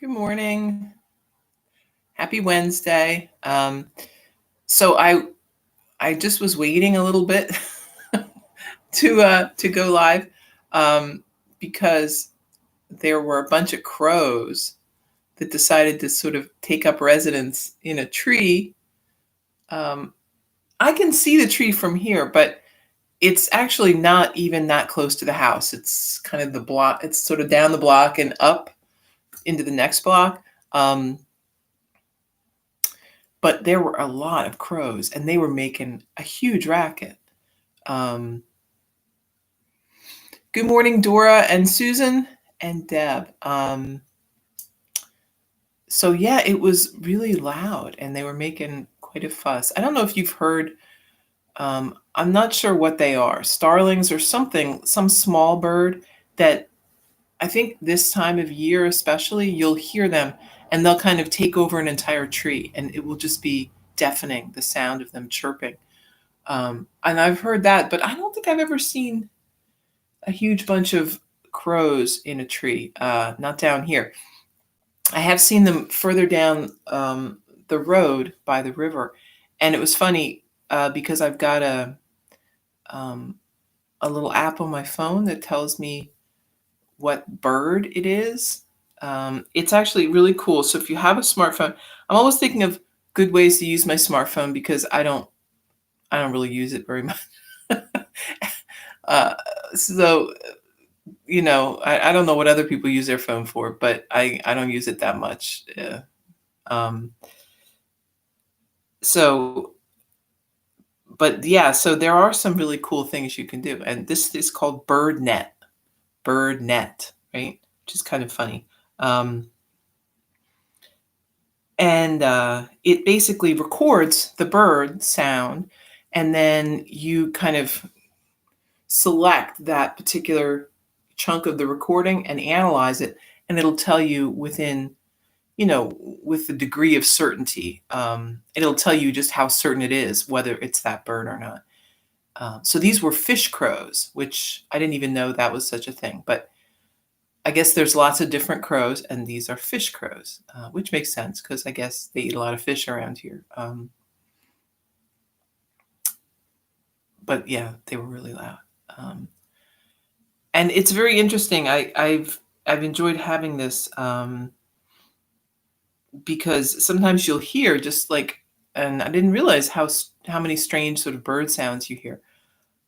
Good morning. Happy Wednesday. So I just was waiting a little bit to go live um, because there were a bunch of crows that decided to sort of take up residence in a tree. Um, I can see the tree from here, but it's actually not even that close to the house. It's kind of the block. It's sort of down the block and up into the next block. But there were a lot of crows, and they were making a huge racket. Um, Good morning, Dora and Susan and Deb. So yeah, it was really loud, and they were making quite a fuss. I don't know if you've heard. I'm not sure what they are, starlings or something, some small bird that I think this time of year especially, you'll hear them, and they'll kind of take over an entire tree, and it will just be deafening, the sound of them chirping. And I've heard that, but I don't think I've ever seen a huge bunch of crows in a tree. Not down here. I have seen them further down the road by the river, and it was funny because I've got um, a little app on my phone that tells me what bird it is. It's actually really cool. So if you have a smartphone, I'm always thinking of good ways to use my smartphone because I don't really use it very much. uh, so I don't know what other people use their phone for, but I don't use it that much. Um, so, but yeah, so there are some really cool things you can do, and this is called Bird Net, right? Which is kind of funny. And it basically records the bird sound, and then you kind of select that particular chunk of the recording and analyze it, and it'll tell you with the degree of certainty. It'll tell you just how certain it is, whether it's that bird or not. So these were fish crows, which I didn't even know that was such a thing. But I guess there's lots of different crows, and these are fish crows, which makes sense because I guess they eat a lot of fish around here. But yeah, they were really loud. And it's very interesting. I've enjoyed having this. Because sometimes you'll hear just like, and I didn't realize how many strange sort of bird sounds you hear.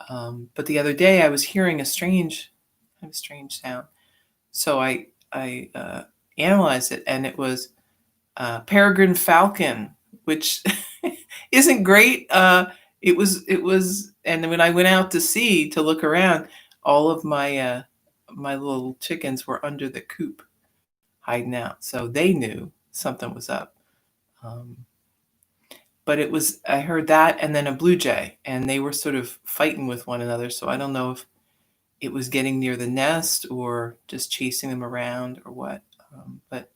But the other day I was hearing a strange sound. So I analyzed it, and it was peregrine falcon, which isn't great. It was, and when I went out to look around, all of my little chickens were under the coop hiding out, so they knew something was up. Um, but I heard that and then a blue jay, and they were sort of fighting with one another. So I don't know if it was getting near the nest or just chasing them around or what. But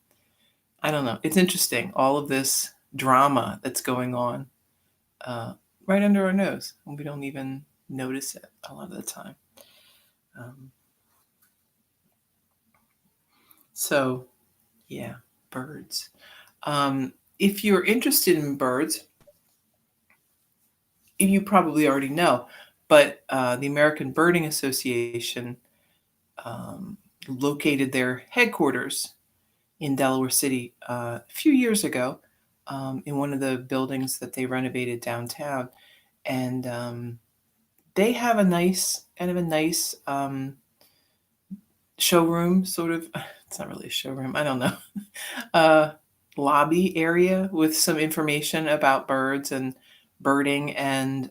I don't know. It's interesting, all of this drama that's going on uh, right under our nose, and we don't even notice it a lot of the time. Um, so, yeah, birds. If you're interested in birds, you probably already know, but the American Birding Association um, located their headquarters in Delaware City a few years ago in one of the buildings that they renovated downtown. And they have a nice showroom, sort of. It's not really a showroom, I don't know. uh, Lobby area with some information about birds and birding. And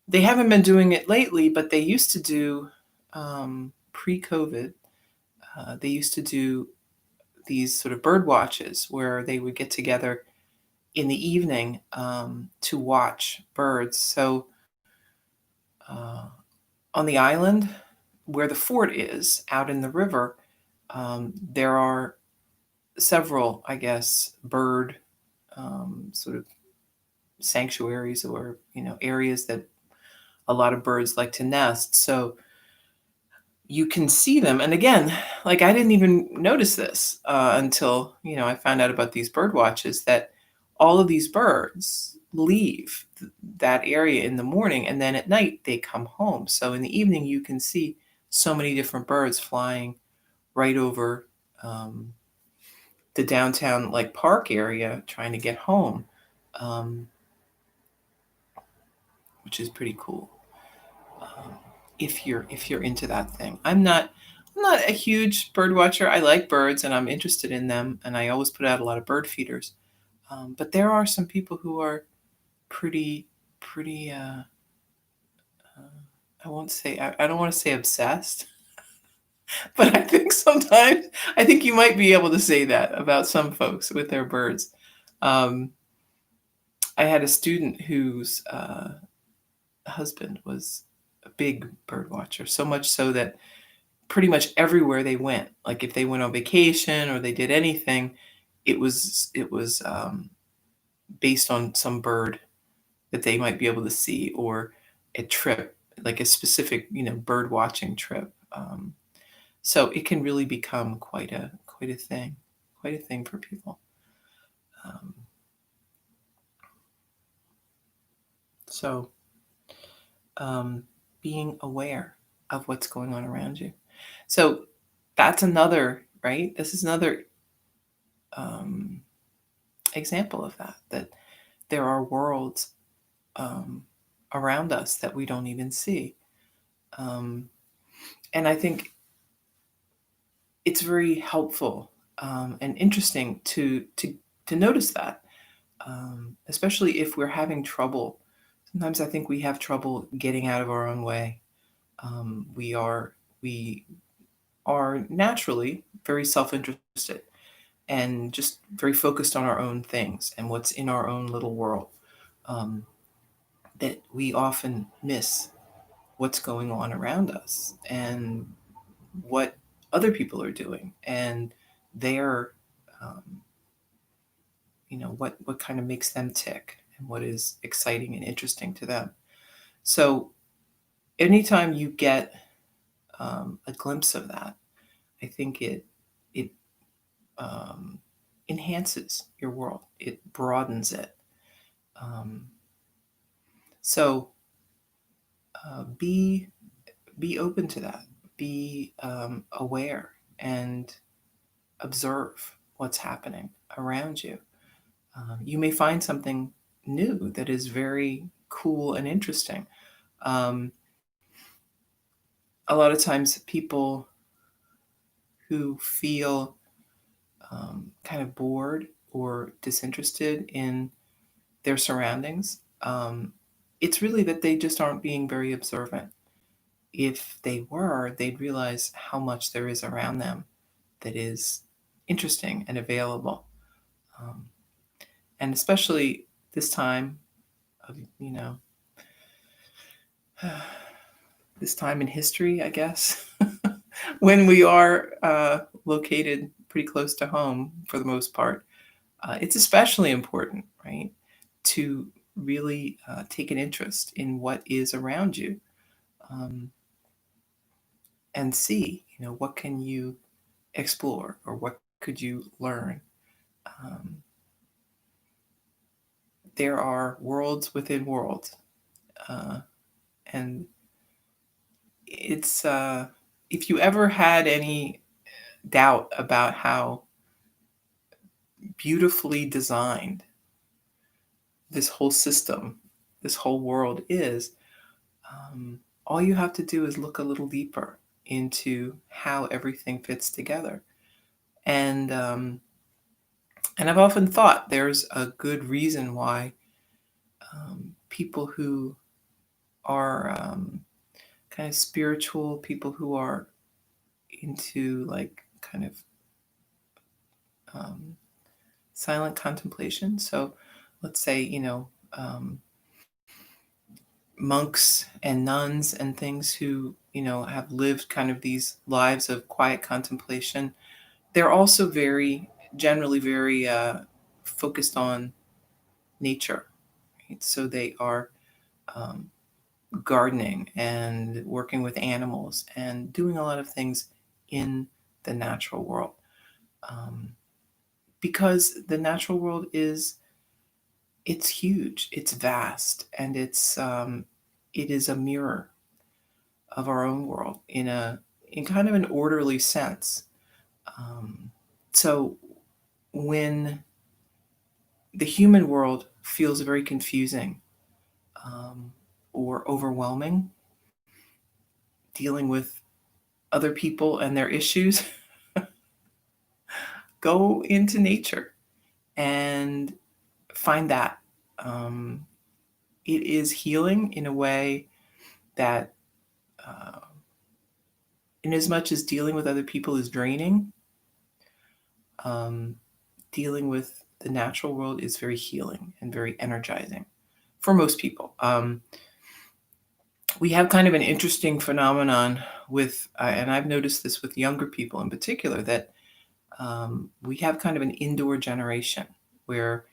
they haven't been doing it lately, but they used to do pre-COVID. They used to do these sort of bird watches where they would get together in the evening to watch birds. So uh, on the island where the fort is, out in the river, there are several, I guess, bird sort of sanctuaries, or areas that a lot of birds like to nest. So you can see them. And again, like I didn't even notice this until I found out about these bird watches that all of these birds leave that area in the morning, and then at night they come home. So in the evening, you can see so many different birds flying right over um, the downtown like park area, trying to get home, um, which is pretty cool. um, if you're into that thing. I'm not a huge bird watcher. I like birds and I'm interested in them, and I always put out a lot of bird feeders. But there are some people who are pretty. Uh, I won't say. I don't want to say obsessed, but I think you might be able to say that about some folks with their birds. Um, I had a student whose husband was a big bird watcher, so much so that pretty much everywhere they went, like if they went on vacation or they did anything, it was based on some bird that they might be able to see, or a trip, like a specific, bird watching trip. So it can really become quite a thing for people. Um, so um, being aware of what's going on around you. So that's another, right? This is another um, example of that. That there are worlds um, around us that we don't even see. Um, and I think it's very helpful and interesting to notice that, especially if we're having trouble. Sometimes I think we have trouble getting out of our own way. We are naturally very self-interested and just very focused on our own things and what's in our own little world. Um, that we often miss what's going on around us and what other people are doing and their um, what kind of makes them tick and what is exciting and interesting to them. So anytime you get a glimpse of that, I think it um, enhances your world. It broadens it. um, so be open to that. Be aware and observe what's happening around you. You may find something new that is very cool and interesting. Um, a lot of times, people who feel kind of bored or disinterested in their surroundings, it's really that they just aren't being very observant. If they were, they'd realize how much there is around them that is interesting and available. Um, and especially this time of, this time in history, I guess, when we are located pretty close to home for the most part, it's especially important, right, to really take an interest in what is around you, um, and see, what can you explore or what could you learn. Um, there are worlds within worlds, uh, and it's if you ever had any doubt about how beautifully designed this whole system, this whole world is, all you have to do is look a little deeper into how everything fits together. And and I've often thought there's a good reason why people who are kind of spiritual, people who are into like kind of um, silent contemplation. So let's say, monks and nuns and things who, have lived kind of these lives of quiet contemplation. They're also generally very focused on nature, right? So they are, um, gardening and working with animals and doing a lot of things in the natural world. Um, because the natural world it's huge, it's vast, and it is a mirror of our own world in kind of an orderly sense. Um, so when the human world feels very confusing um, or overwhelming, dealing with other people and their issues, go into nature and find that. Um, it is healing in a way that, uh, in as much as dealing with other people is draining, um, dealing with the natural world is very healing and very energizing for most people. We have kind of an interesting phenomenon with, and I've noticed this with younger people in particular, that we have kind of an indoor generation where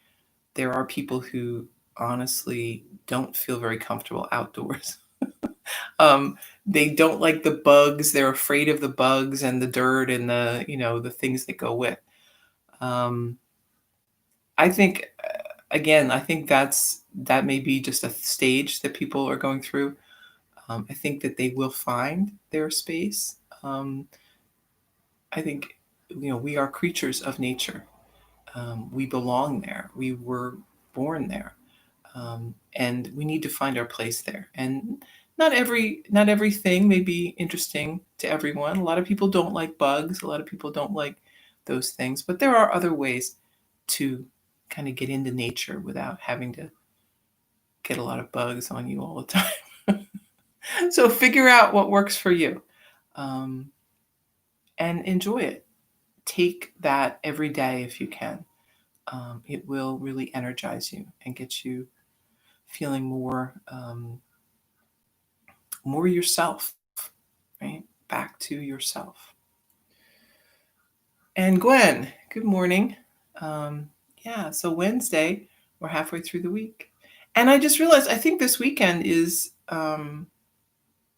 there are people who honestly don't feel very comfortable outdoors. They don't like the bugs. They're afraid of the bugs and the dirt and the things that go with. Um, I think, again, I think that may be just a stage that people are going through. I think that they will find their space. I think, we are creatures of nature. We belong there. We were born there. And we need to find our place there. And not everything may be interesting to everyone. A lot of people don't like bugs. A lot of people don't like those things. But there are other ways to kind of get into nature without having to get a lot of bugs on you all the time. So figure out what works for you, um, and enjoy it. Take that every day if you can. It will really energize you and get you feeling more yourself, right? Back to yourself. And Gwen, good morning. Yeah, so Wednesday, we're halfway through the week. And I just realized I think this weekend is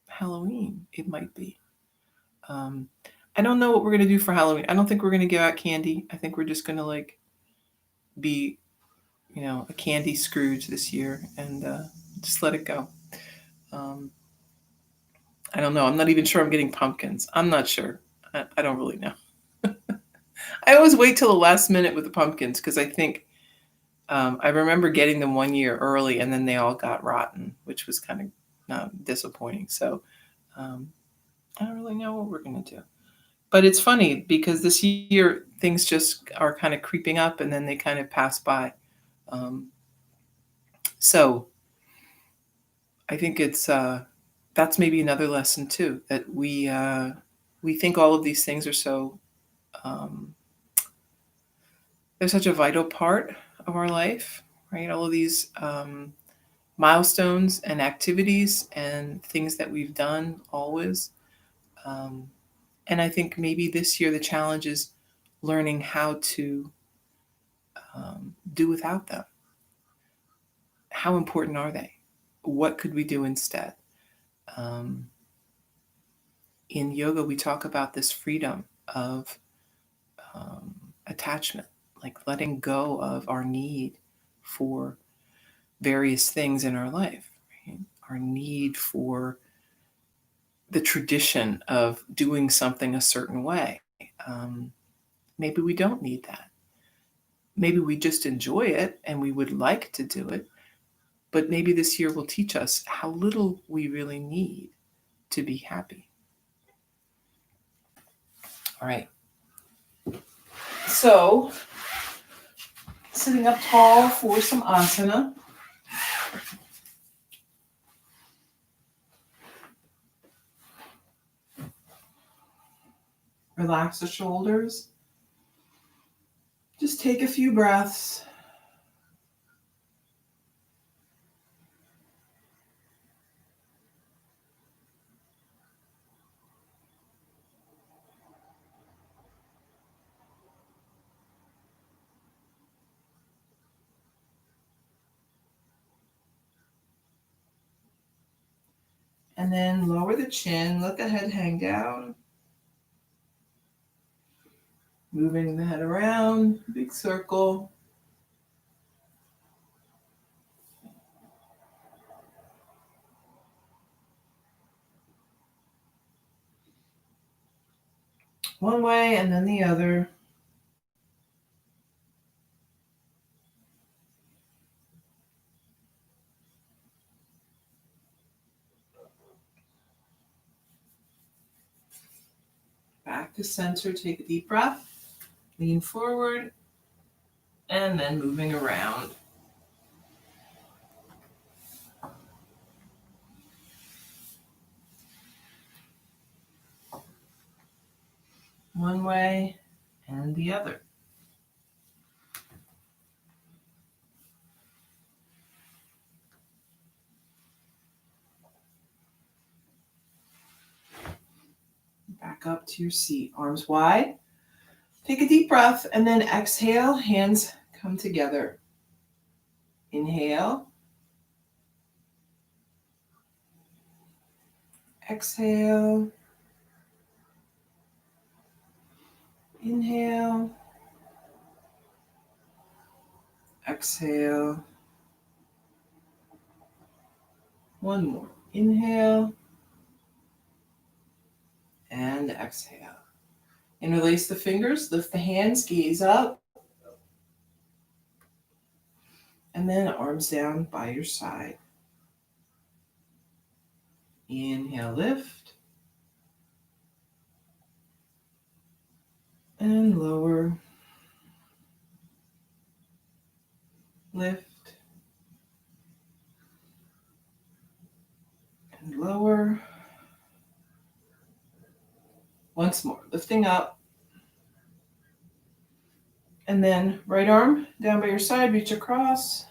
Halloween. It might be. Um, I don't know what we're going to do for Halloween. I don't think we're going to give out candy. I think we're just going to like be, a candy Scrooge this year and just let it go. Um, I don't know. I'm not even sure I'm getting pumpkins. I'm not sure. I don't really know. I always wait till the last minute with the pumpkins because I think I remember getting them one year early and then they all got rotten, which was kind of disappointing. So um, I don't really know what we're going to do. But it's funny because this year things just are kind of creeping up and then they kind of pass by. Um, so I think that's maybe another lesson too, that we think all of these things are um, they're such a vital part of our life, right? All of these milestones and activities and things that we've done always. Um, and I think maybe this year the challenge is learning how to do without them. How important are they? What could we do instead? Um, in yoga, we talk about this freedom of attachment, like letting go of our need for various things in our life, right? Our need for the tradition of doing something a certain way. Um, Maybe we don't need that. Maybe we just enjoy it and we would like to do it, but maybe this year will teach us how little we really need to be happy. All right. So, sitting up tall for some asana. Relax the shoulders. Just take a few breaths. And then lower the chin, let the head hang down. Moving the head around, big circle. One way and then the other. Back to center, take a deep breath. Lean forward. And then moving around. One way and the other. Back up to your seat, arms wide. Take a deep breath and then exhale, hands come together. Inhale. Exhale. Inhale. Exhale. One more. Inhale. And exhale. Interlace the fingers, lift the hands, gaze up. And then arms down by your side. Inhale, lift. And lower. Lift. And lower. Once more, lifting up. And then right arm down by your side, reach across.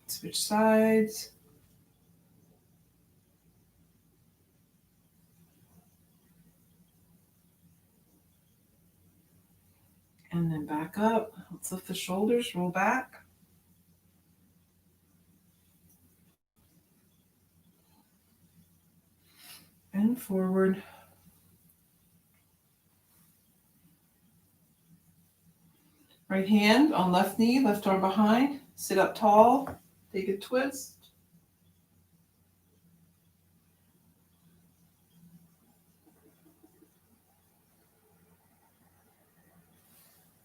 Switch sides. And then back up. Let's lift the shoulders, roll back. And forward. Right hand on left knee, left arm behind. Sit up tall. Take a twist.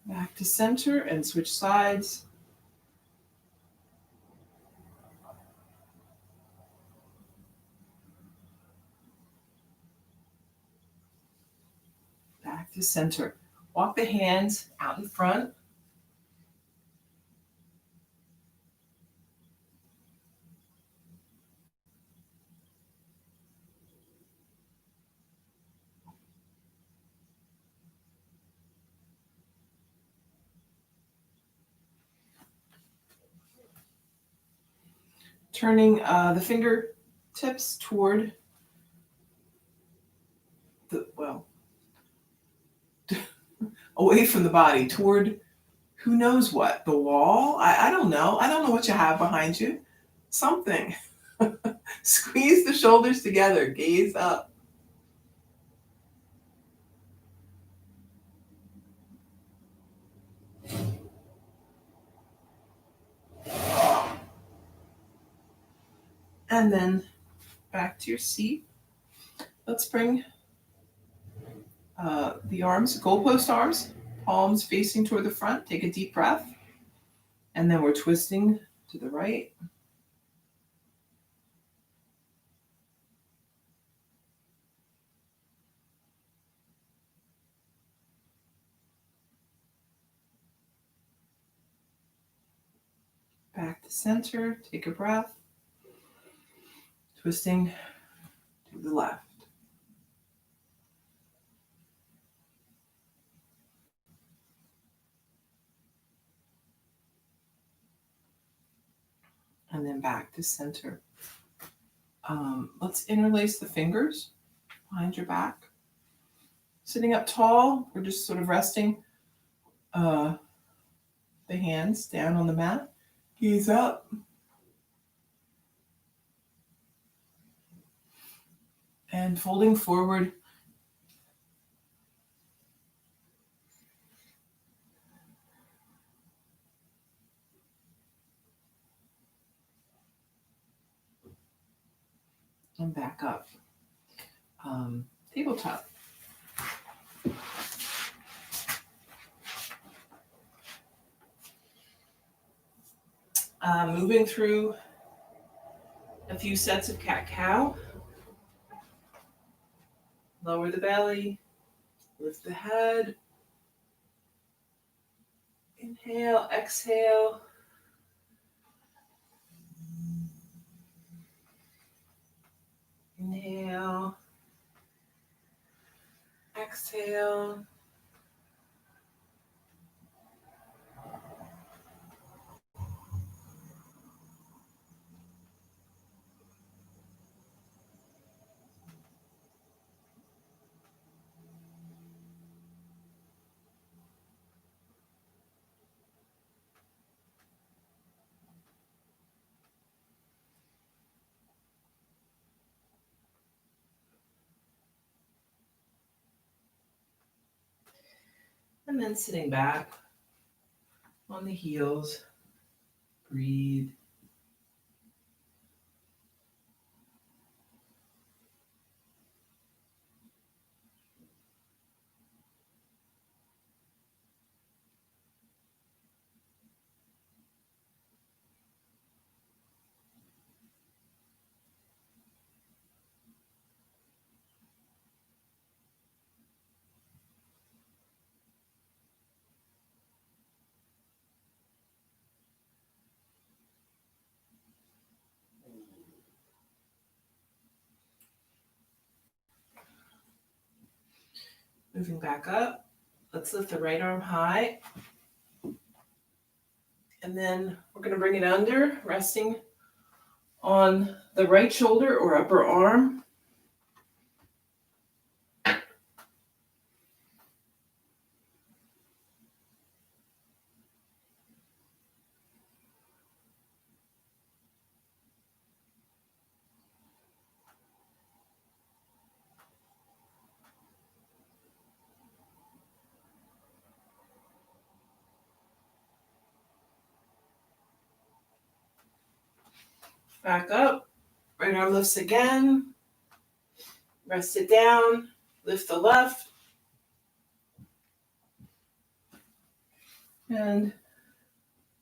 Back to center and switch sides. Back to center. Walk the hands out in front. Turning the fingertips toward away from the body, toward who knows what, the wall? I don't know. I don't know what you have behind you. Something. Squeeze the shoulders together, gaze up. And then back to your seat. Let's bring the arms, goalpost arms, palms facing toward the front. Take a deep breath. And then we're twisting to the right. Back to center. Take a breath. Twisting to the left. And then back to center. Let's interlace the fingers behind your back. Sitting up tall, we're just sort of resting the hands down on the mat, gaze up. And folding forward. And back up. Tabletop. Moving through a few sets of cat-cow. Lower the belly, lift the head. Inhale, exhale. Inhale, exhale. And then sitting back on the heels. Breathe. Moving back up. Let's lift the right arm high. And then we're going to bring it under, resting on the right shoulder or upper arm. Back up. Right arm lifts again. Rest it down. Lift the left. And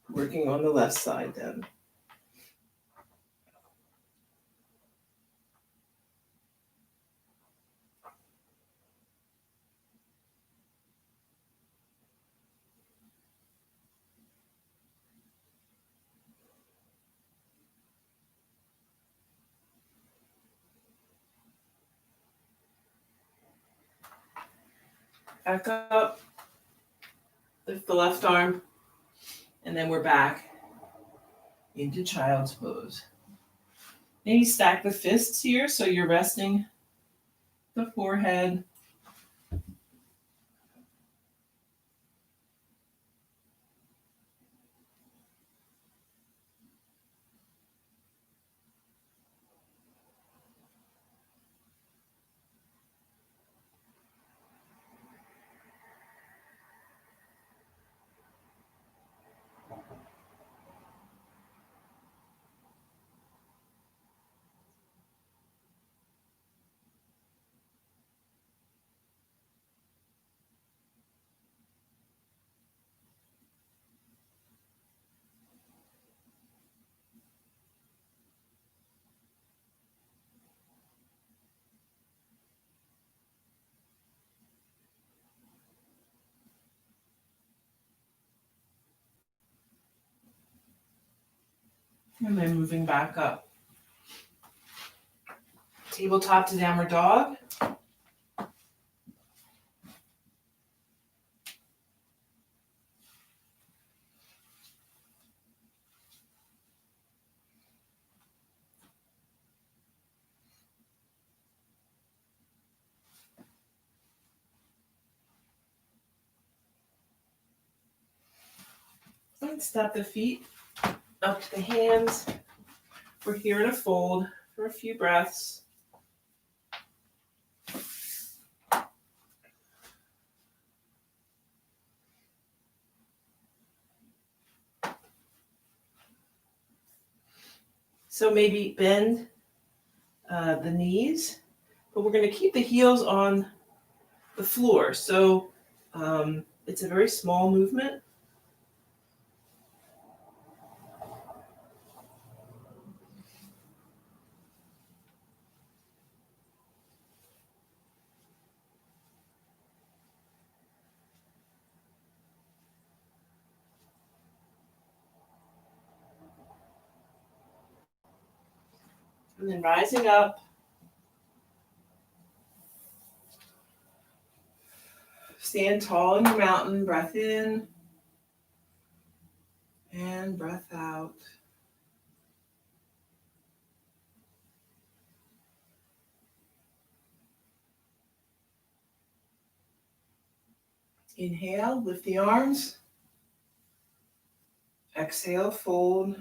working on the left side then. Back up. Lift the left arm. And then we're back into child's pose. Maybe stack the fists here so you're resting the forehead. And then moving back up. Tabletop to downward dog. Step the feet up to the hands. We're here in a fold for a few breaths. So maybe bend the knees, but we're going to keep the heels on the floor. So it's a very small movement. And then rising up. Stand tall in your mountain. Breath in and breath out. Inhale, lift the arms. Exhale, fold.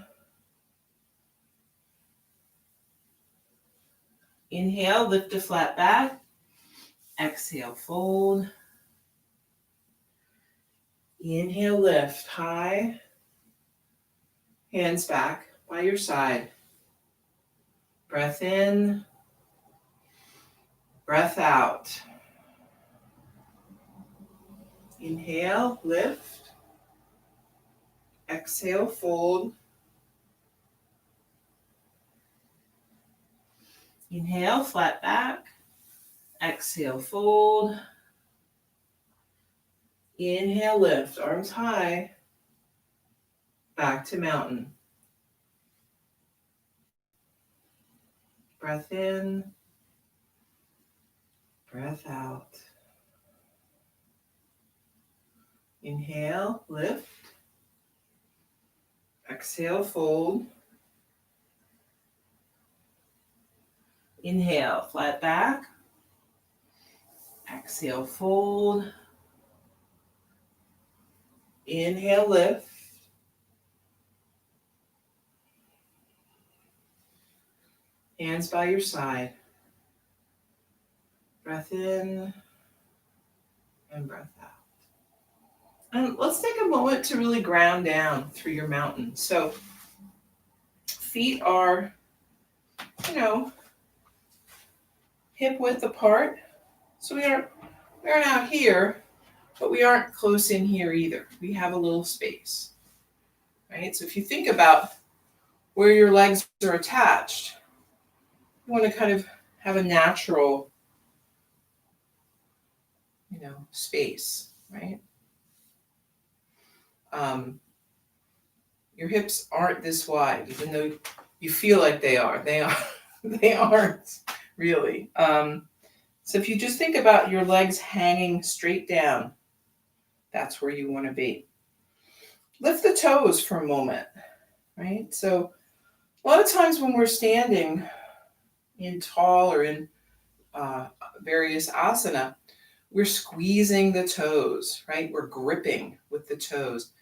Inhale, lift the flat back. Exhale, fold. Inhale, lift high. Hands back by your side. Breath in. Breath out. Inhale, lift. Exhale, fold. Inhale, flat back. Exhale, fold. Inhale, lift, arms high. Back to mountain. Breath in. Breath out. Inhale, lift. Exhale, fold. Inhale, flat back. Exhale, fold. Inhale, lift. Hands by your side. Breath in and breath out. And let's take a moment to really ground down through your mountain. So feet are, hip width apart. So we aren't out here, but we aren't close in here either. We have a little space, right? So if you think about where your legs are attached, you want to kind of have a natural, space, right? Your hips aren't this wide, even though you feel like they are. They are. They aren't really. So if you just think about your legs hanging straight down, that's where you want to be. Lift the toes for a moment, right? So a lot of times when we're standing in tall or in various asana, we're squeezing the toes, right? We're gripping with the toes.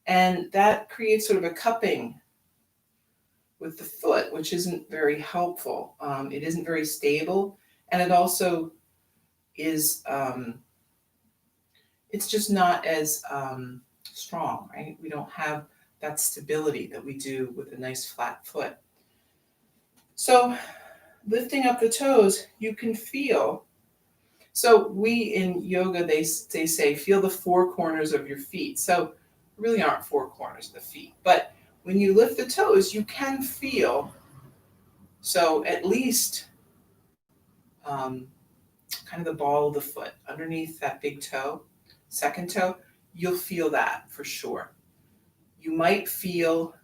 And that creates sort of a cupping with the foot, which isn't very helpful. It isn't very stable. And it also is, it's just not as strong, right? We don't have that stability that we do with a nice flat foot. So lifting up the toes, you can feel. So we in yoga, they say, feel the four corners of your feet. So really aren't four corners of the feet. But when you lift the toes, you can feel, so at least kind of the ball of the foot underneath that big toe, second toe, you'll feel that for sure. You might feel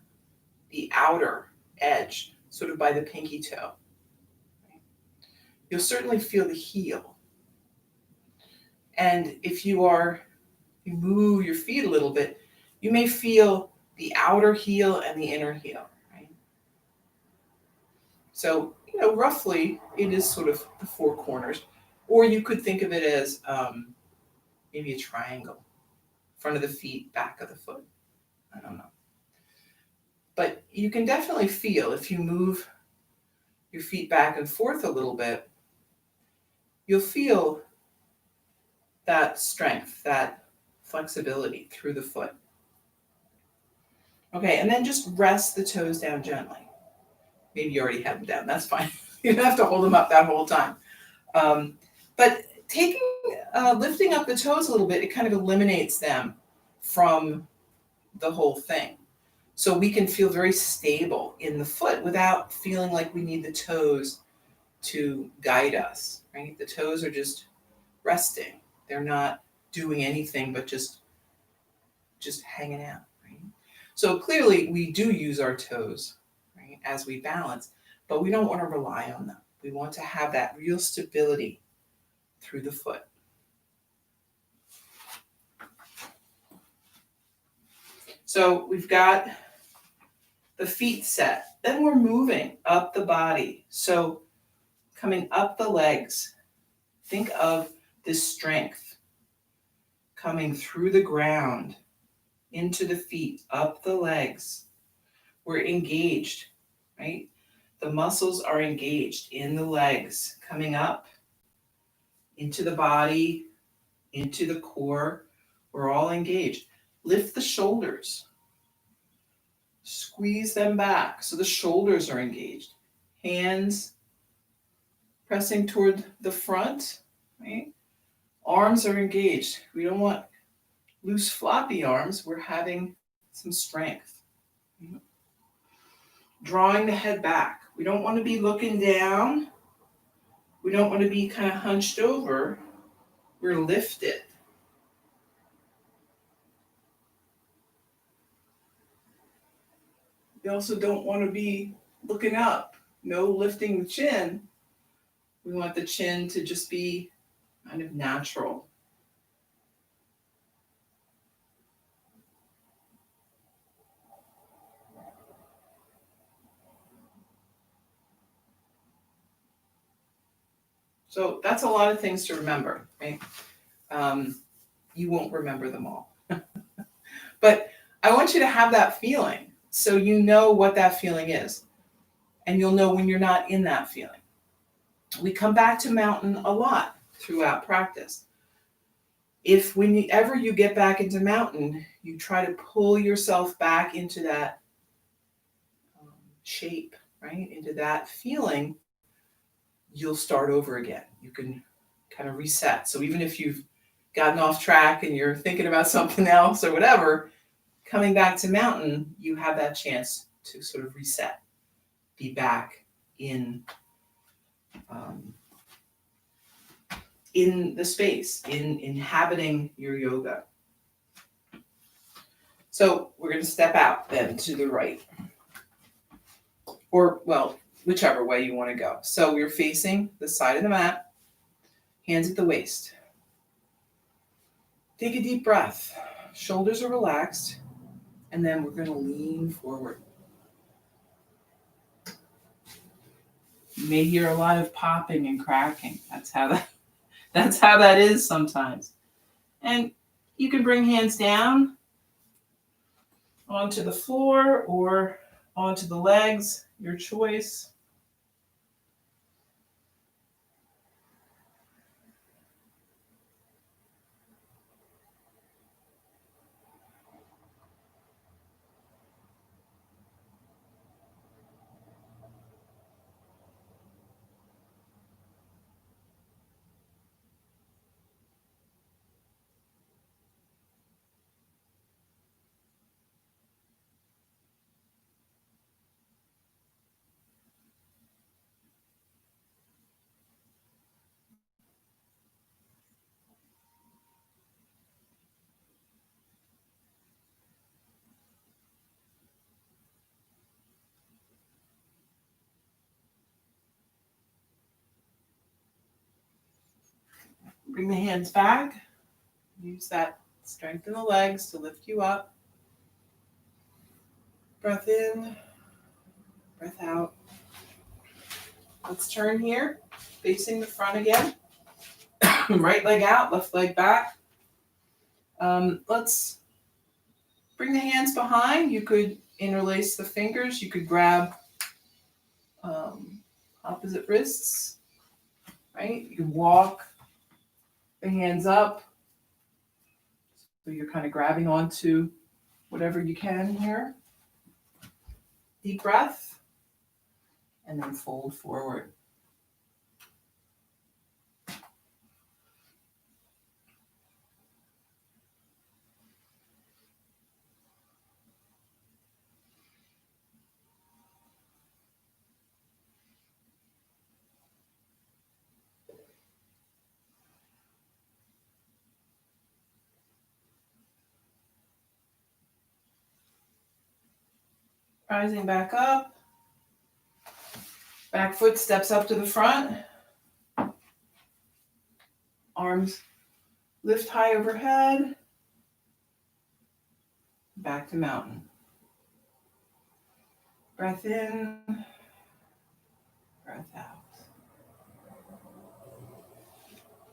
the outer edge, sort of by the pinky toe. You'll certainly feel the heel. And if you move your feet a little bit, you may feel the outer heel and the inner heel, right? So, roughly it is sort of the four corners, or you could think of it as maybe a triangle, front of the feet, back of the foot. I don't know. you can definitely feel if you move your feet back and forth a little bit, you'll feel that strength, that flexibility through the foot. Okay, and then just rest the toes down gently. Maybe you already have them down, that's fine. You don't have to hold them up that whole time. But lifting up the toes a little bit, it kind of eliminates them from the whole thing. So we can feel very stable in the foot without feeling like we need the toes to guide us, right? The toes are just resting. They're not doing anything but just hanging out, right? So clearly we do use our toes, right, as we balance, but we don't want to rely on them. We want to have that real stability through the foot. So we've got the feet set. Then we're moving up the body. So coming up the legs, think of this strength coming through the ground, into the feet, up the legs. We're engaged, right? The muscles are engaged in the legs, coming up into the body, into the core. We're all engaged. Lift the shoulders. Squeeze them back so the shoulders are engaged. Hands pressing toward the front, right? Arms are engaged. We don't want loose, floppy arms. We're having some strength. Drawing the head back. We don't want to be looking down. We don't want to be kind of hunched over. We're lifted. We also don't want to be looking up. No lifting the chin. We want the chin to just be kind of natural. So that's a lot of things to remember, right? You won't remember them all. But I want you to have that feeling so you know what that feeling is. And you'll know when you're not in that feeling. We come back to mountain a lot throughout practice. If whenever you get back into mountain, you try to pull yourself back into that shape, right? Into that feeling, you'll start over again. You can kind of reset. So even if you've gotten off track and you're thinking about something else or whatever, coming back to mountain, you have that chance to sort of reset, be back in the space, in inhabiting your yoga. So we're going to step out then to the right. Or, well, whichever way you want to go. So we're facing the side of the mat, hands at the waist. Take a deep breath. Shoulders are relaxed. And then we're going to lean forward. You may hear a lot of popping and cracking. That's how that is sometimes. And you can bring hands down onto the floor or onto the legs, your choice. Bring the hands back. Use that strength in the legs to lift you up. Breath in, breath out. Let's turn here, facing the front again. Right leg out, left leg back. Let's bring the hands behind. You could interlace the fingers. You could grab opposite wrists, right? You can walk the hands up. So you're kind of grabbing onto whatever you can here. Deep breath, and then fold forward. Rising back up. Back foot steps up to the front. Arms lift high overhead. Back to mountain. Breath in, breath out.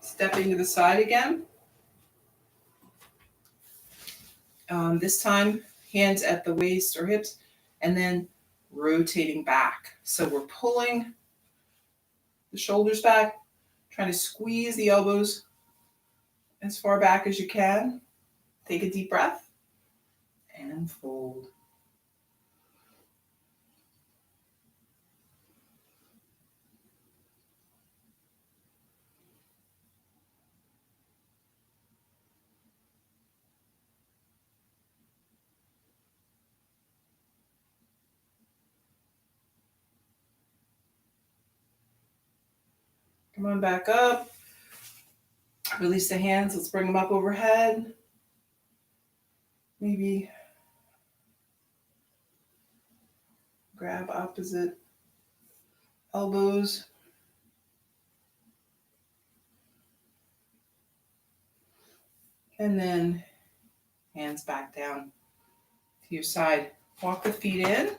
Stepping to the side again. This time, hands at the waist or hips, and then rotating back. So we're pulling the shoulders back, trying to squeeze the elbows as far back as you can. Take a deep breath and fold. Come on back up. Release the hands. Let's bring them up overhead. Maybe grab opposite elbows. And then hands back down to your side. Walk the feet in.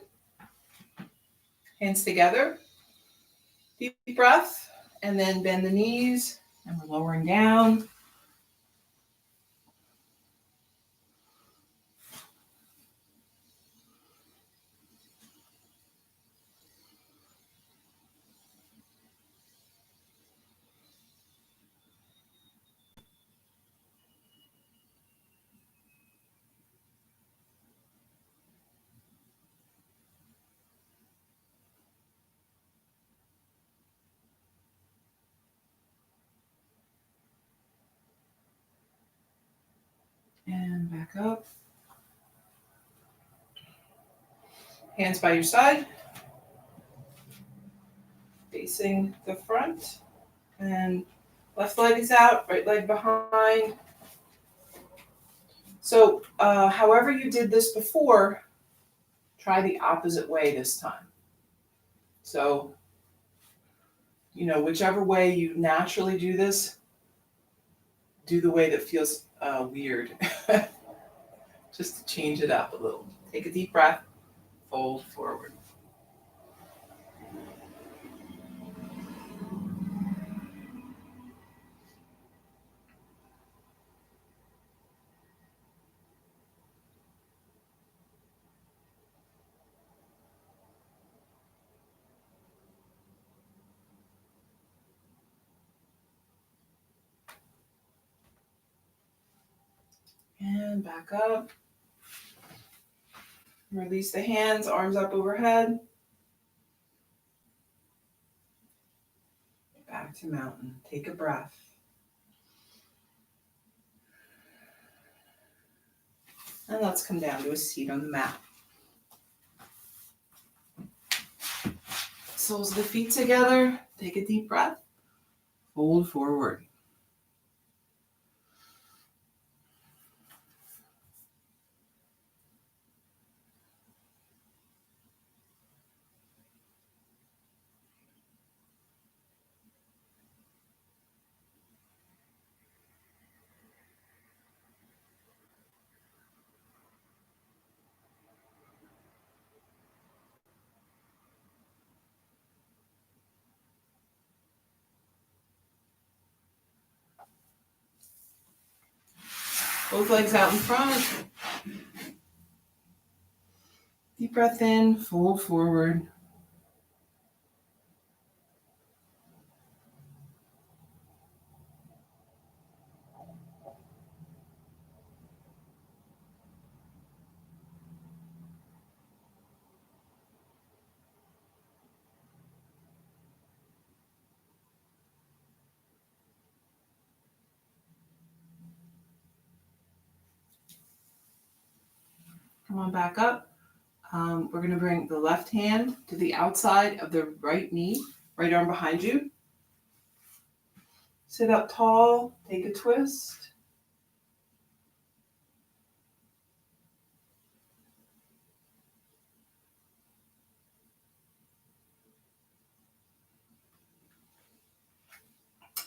Hands together. Deep breath. And then bend the knees. And we're lowering down. And back up. Hands by your side. Facing the front. And left leg is out, right leg behind. So however you did this before, try the opposite way this time. So, whichever way you naturally do this, do the way that feels weird. Just to change it up a little. Take a deep breath, fold forward. And back up. Release the hands, arms up overhead. Back to mountain. Take a breath. And let's come down to a seat on the mat. Soles of the feet together. Take a deep breath. Fold forward. Both legs out in front. Deep breath in, fold forward. Come on back up. We're going to bring the left hand to the outside of the right knee, right arm behind you. Sit up tall, take a twist.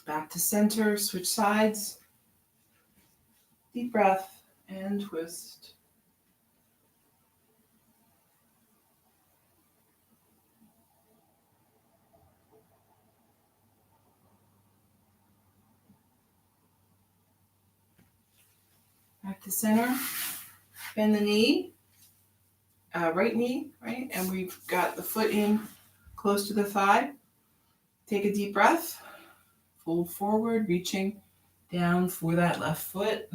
Back to center, switch sides. Deep breath and twist. Back to center. Bend the knee, right knee, right? And we've got the foot in close to the thigh. Take a deep breath. Fold forward, reaching down for that left foot.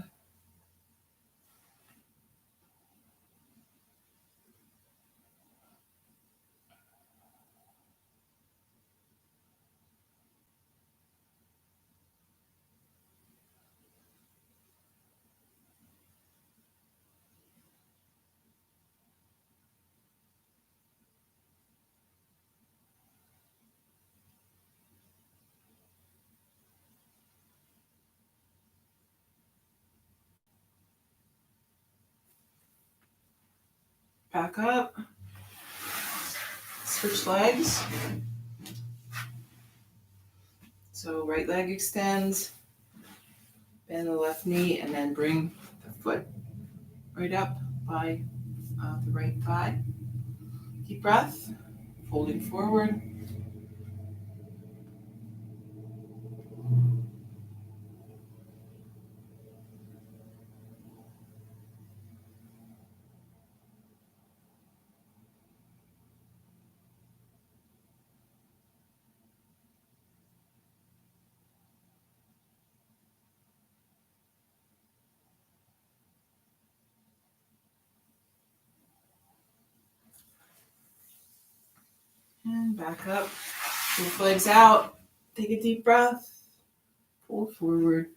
Back up. Switch legs. So right leg extends, bend the left knee, and then bring the foot right up by the right thigh. Deep breath, folding forward. And back up. Both legs out. Take a deep breath. Fold forward.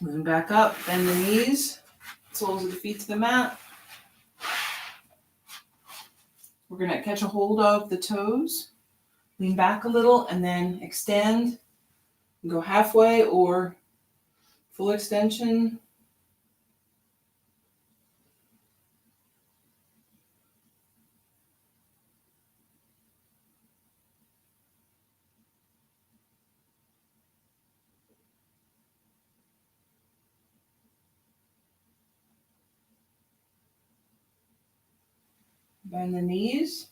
Moving back up. Bend the knees. Soles of the feet to the mat. We're going to catch a hold of the toes. Lean back a little and then extend. Go halfway or full extension. Bend the knees.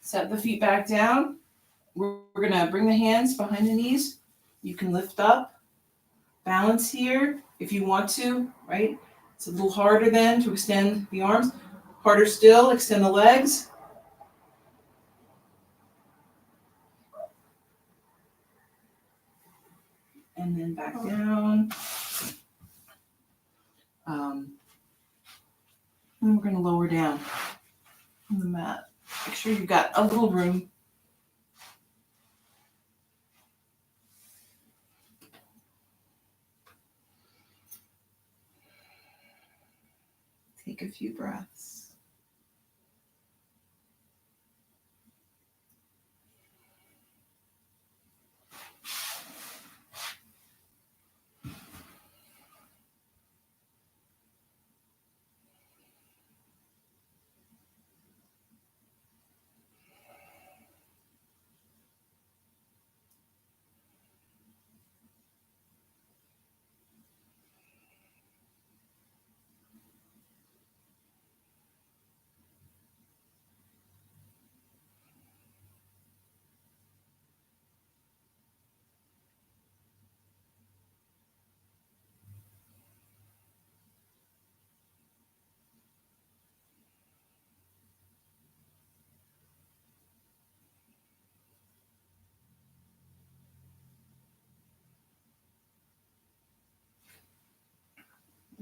Set the feet back down. We're going to bring the hands behind the knees. You can lift up. Balance here if you want to, right? It's a little harder then to extend the arms. Harder still, extend the legs. And then back down. And we're going to lower down on the mat. Make sure you've got a little room. Take a few breaths.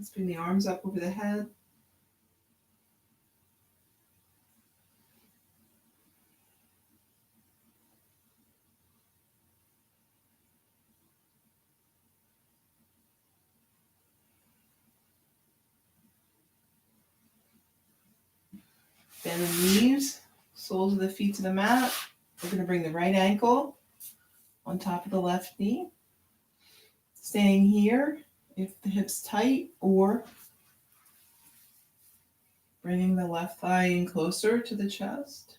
Let's bring the arms up over the head. Bend the knees, soles of the feet to the mat. We're going to bring the right ankle on top of the left knee. Staying here if the hip's tight, or bringing the left thigh in closer to the chest.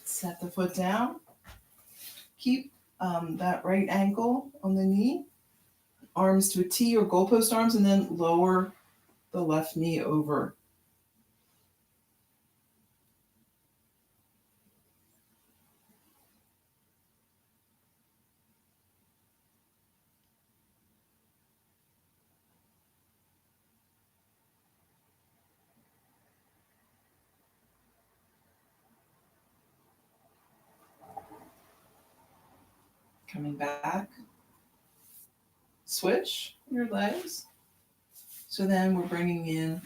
Set the foot down. Keep that right ankle on the knee. Arms to a T or goalpost arms, and then lower the left knee over. Coming back. Switch your legs. So then we're bringing in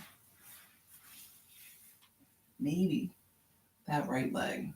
maybe that right leg.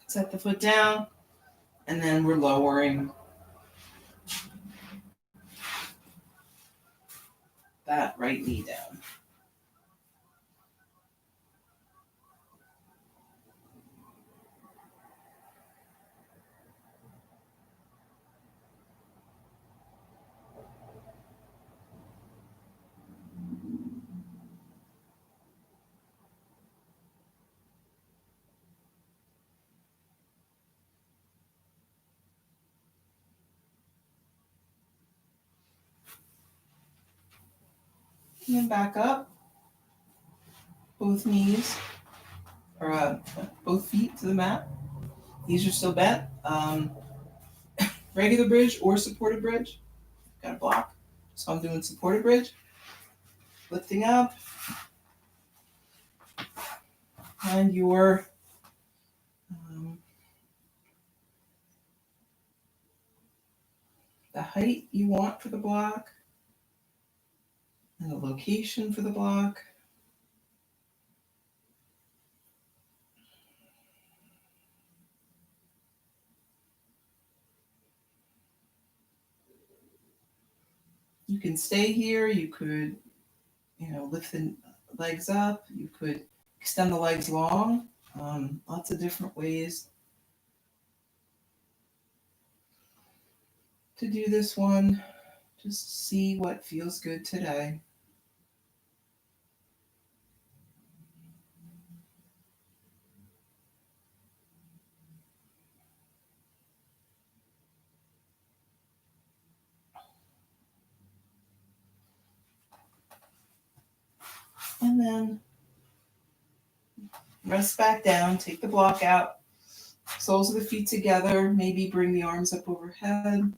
Set the foot down, and then we're lowering that right knee down. And then back up. Both knees, or both feet to the mat. Knees are still bent. Regular bridge or supported bridge. Got a block. So I'm doing supported bridge. Lifting up. And your the height you want for the block and the location for the block. You can stay here. You could, lift the legs up. You could extend the legs long. Lots of different ways to do this one. Just see what feels good today. And then rest back down, take the block out, soles of the feet together, maybe bring the arms up overhead.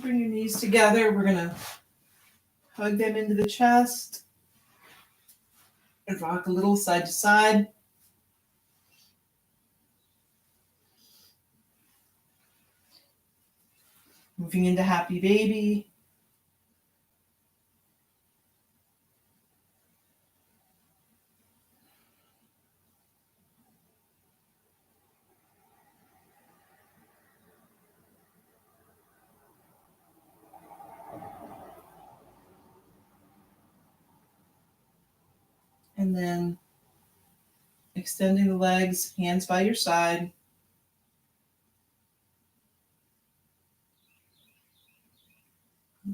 Bring your knees together. We're going to hug them into the chest and rock a little side to side. Moving into happy baby. And then extending the legs, hands by your side.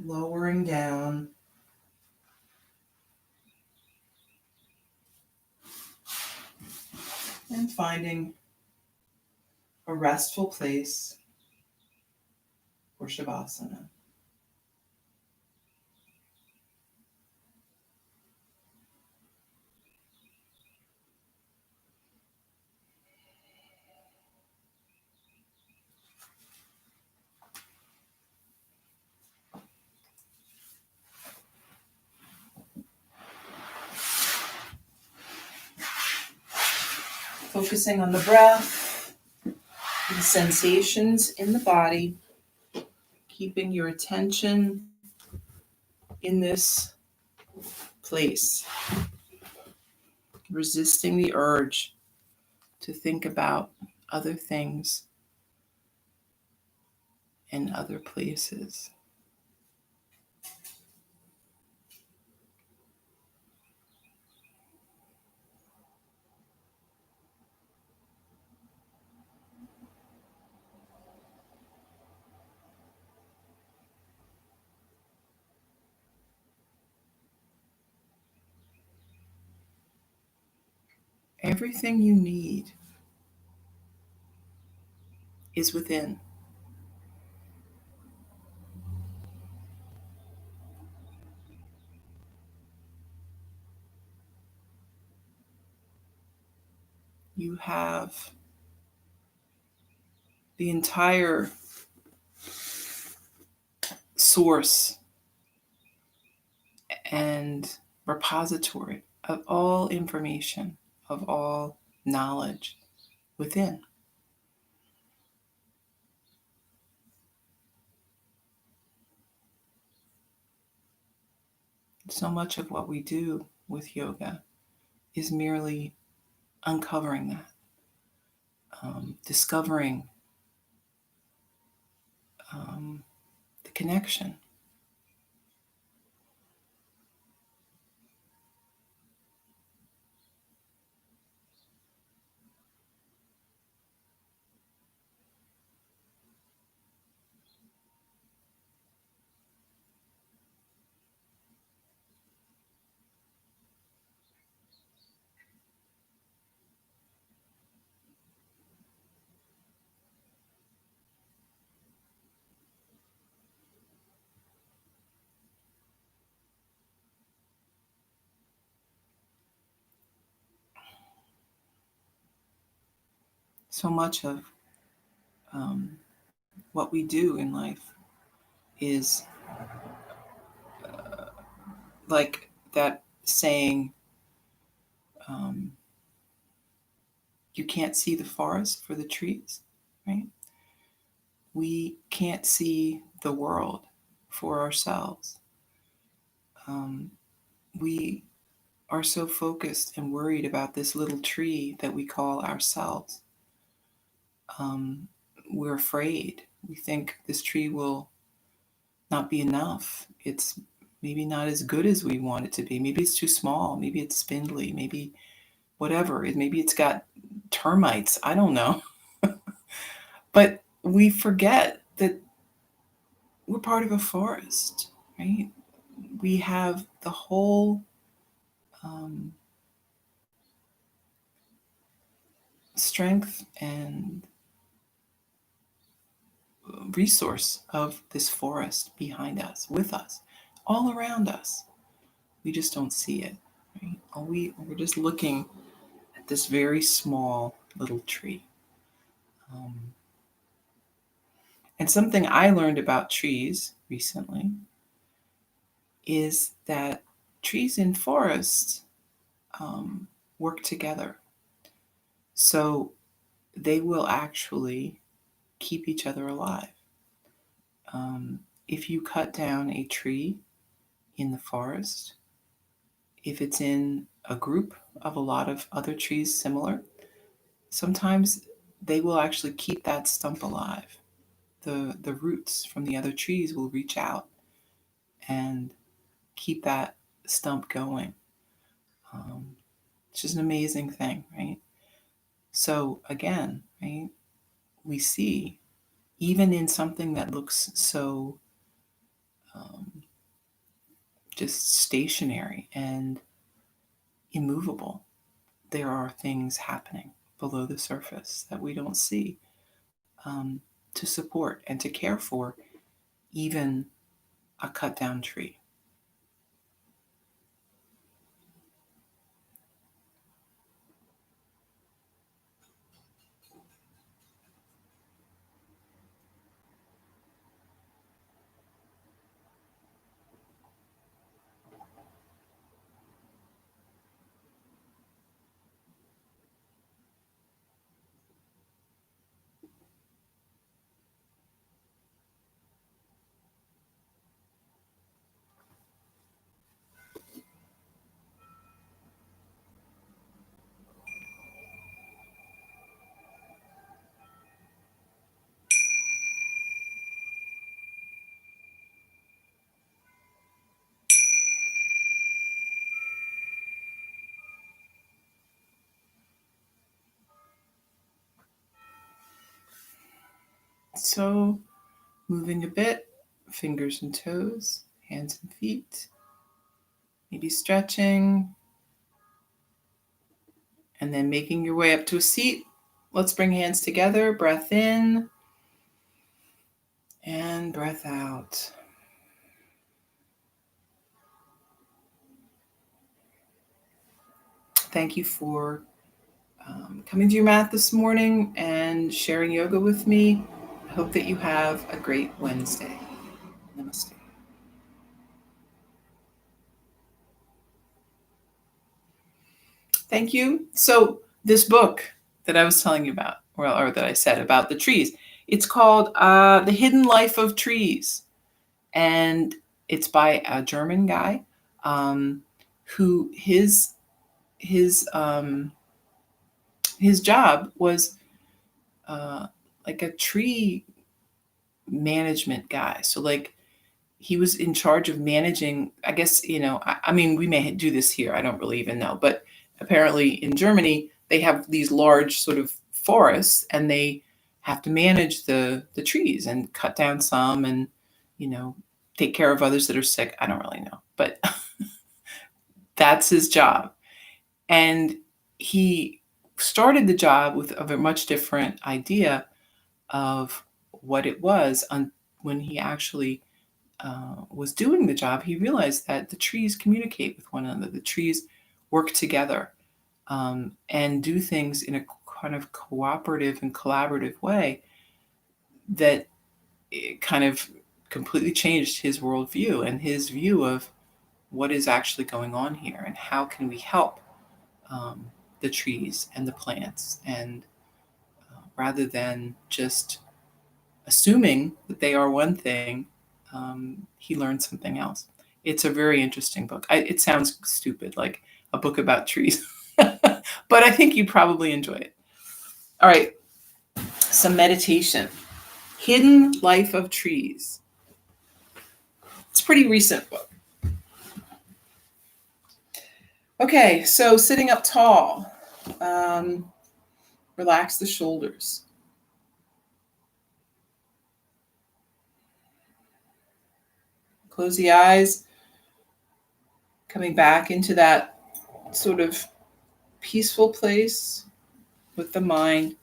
Lowering down. And finding a restful place for Shavasana. Focusing on the breath, the sensations in the body, keeping your attention in this place, resisting the urge to think about other things and other places. Everything you need is within. You have the entire source and repository of all information, of all knowledge within. So much of what we do with yoga is merely uncovering that, discovering the connection. So much of what we do in life is like that saying, um, you can't see the forest for the trees, right? We can't see the world for ourselves. Um, we are so focused and worried about this little tree that we call ourselves. Um, we're afraid. We think this tree will not be enough. It's maybe not as good as we want it to be. Maybe it's too small. Maybe it's spindly. Maybe whatever. Maybe it's got termites. I don't know. But we forget that we're part of a forest, right? We have the whole um, strength and resource of this forest behind us, with us, all around us. We just don't see it, right? We're just looking at this very small little tree. Um, And something I learned about trees recently is that trees in forests um, work together. So they will actually keep each other alive. If you cut down a tree in the forest, if it's in a group of a lot of other trees similar, sometimes they will actually keep that stump alive. The roots from the other trees will reach out and keep that stump going. Um, it's just an amazing thing, right? So again, right, we see even in something that looks so um, just stationary and immovable, there are things happening below the surface that we don't see, um, to support and to care for even a cut down tree. So, moving a bit, fingers and toes, hands and feet, maybe stretching, and then making your way up to a seat. Let's bring hands together, breath in and breath out. Thank you for coming to your mat this morning and sharing yoga with me. I hope that you have a great Wednesday. Namaste. Thank you. So, this book that I was telling you about, or that I said about the trees, it's called The Hidden Life of Trees. And it's by a German guy, um, who his his job was uh, like a tree management guy. So like he was in charge of managing. I guess I mean we may do this here. I don't really even know, but apparently in Germany they have these large sort of forests, and they have to manage the trees and cut down some, and you know take care of others that are sick. I don't really know, but that's his job. And he started the job with a much different idea of what it was. When he actually was doing the job, he realized that the trees communicate with one another. The trees work together, and do things in a kind of cooperative and collaborative way that it kind of completely changed his worldview and his view of what is actually going on here and how can we help the trees and the plants, and rather than just assuming that they are one thing, he learned something else. It's a very interesting book. It sounds stupid, like a book about trees, but I think you probably enjoy it. All right, some meditation. Hidden Life of Trees. It's a pretty recent book. Okay, so sitting up tall, um, relax the shoulders. Close the eyes, coming back into that sort of peaceful place with the mind.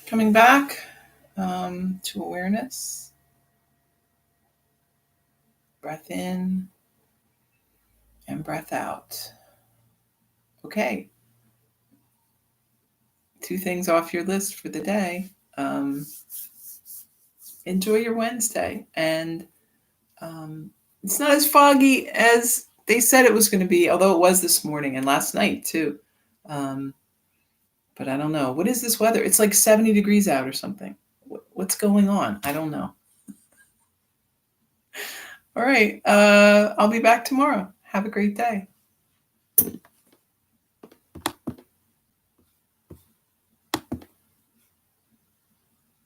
Coming back to awareness. Breath in and breath out. Okay. 2 things off your list for the day. Enjoy your Wednesday. And it's not as foggy as they said it was going to be, although it was this morning and last night too. But I don't know. What is this weather? It's like 70 degrees out or something. What's going on? I don't know. All right. I'll be back tomorrow. Have a great day.